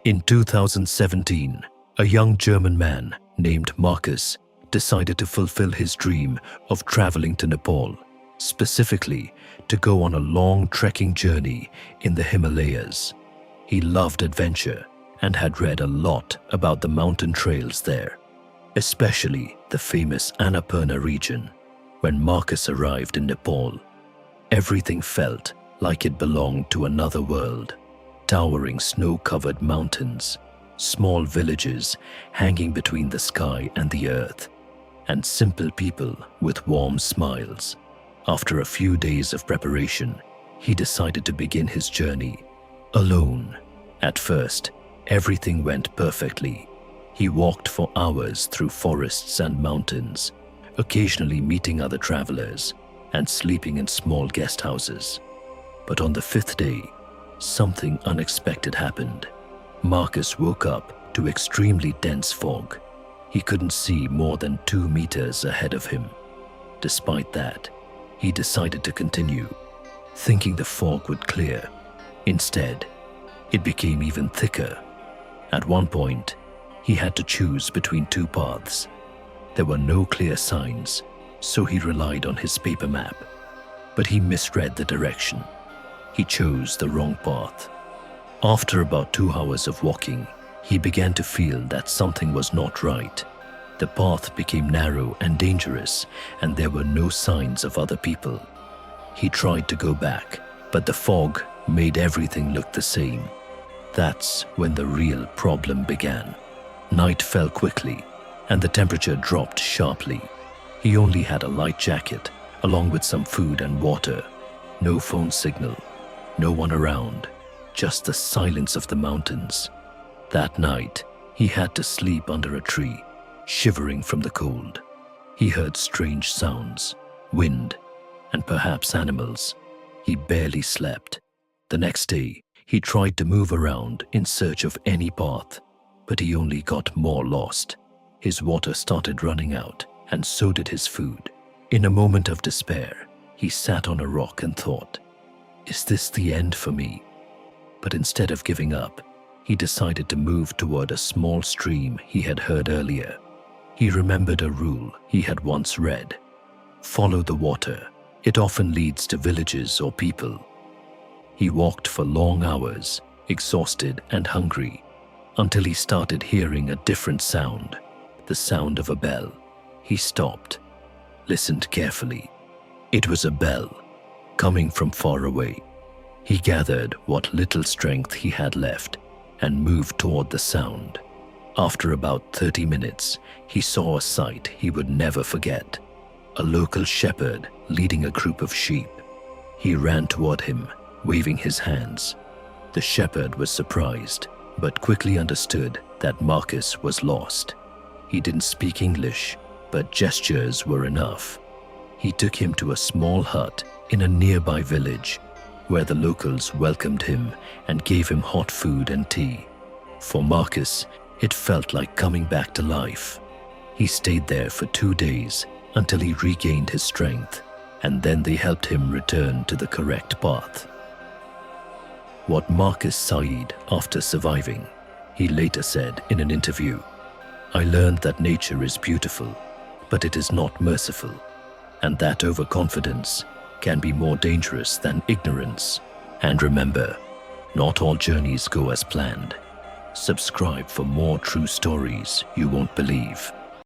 In 2017, a young German man named Marcus decided to fulfill his dream of traveling to Nepal, specifically to go on a long trekking journey in the Himalayas. He loved adventure and had read a lot about the mountain trails there, especially the famous Annapurna region. When Marcus arrived in Nepal, everything felt like it belonged to another world. Towering snow-covered mountains, small villages hanging between the sky and the earth, and simple people with warm smiles. After a few days of preparation, he decided to begin his journey alone. At first, everything went perfectly. He walked for hours through forests and mountains, occasionally meeting other travelers and sleeping in small guest houses. But on the fifth day, something unexpected happened. Marcus woke up to extremely dense fog. He couldn't see more than 2 meters ahead of him. Despite that, he decided to continue, thinking the fog would clear. Instead, it became even thicker. At one point, he had to choose between 2 paths. There were no clear signs, so he relied on his paper map. But he misread the direction. He chose the wrong path. After about 2 hours of walking, he began to feel that something was not right. The path became narrow and dangerous, and there were no signs of other people. He tried to go back, but the fog made everything look the same. That's when the real problem began. Night fell quickly, and the temperature dropped sharply. He only had a light jacket, along with some food and water. No phone signal. No one around, just the silence of the mountains. That night, he had to sleep under a tree, shivering from the cold. He heard strange sounds, wind, and perhaps animals. He barely slept. The next day, he tried to move around in search of any path, but he only got more lost. His water started running out, and so did his food. In a moment of despair, he sat on a rock and thought, "Is this the end for me?" But instead of giving up, he decided to move toward a small stream he had heard earlier. He remembered a rule he had once read: follow the water. It often leads to villages or people. He walked for long hours, exhausted and hungry, until he started hearing a different sound, the sound of a bell. He stopped, listened carefully. It was a bell, coming from far away. He gathered what little strength he had left and moved toward the sound. After about 30 minutes, he saw a sight he would never forget: a local shepherd leading a group of sheep. He ran toward him, waving his hands. The shepherd was surprised, but quickly understood that Marcus was lost. He didn't speak English, but gestures were enough. He took him to a small hut in a nearby village, where the locals welcomed him and gave him hot food and tea. For Marcus, it felt like coming back to life. He stayed there for 2 days until he regained his strength, and then they helped him return to the correct path. What Marcus sighed after surviving, he later said in an interview: "I learned that nature is beautiful, but it is not merciful, and that overconfidence can be more dangerous than ignorance. And remember, not all journeys go as planned." Subscribe for more true stories you won't believe.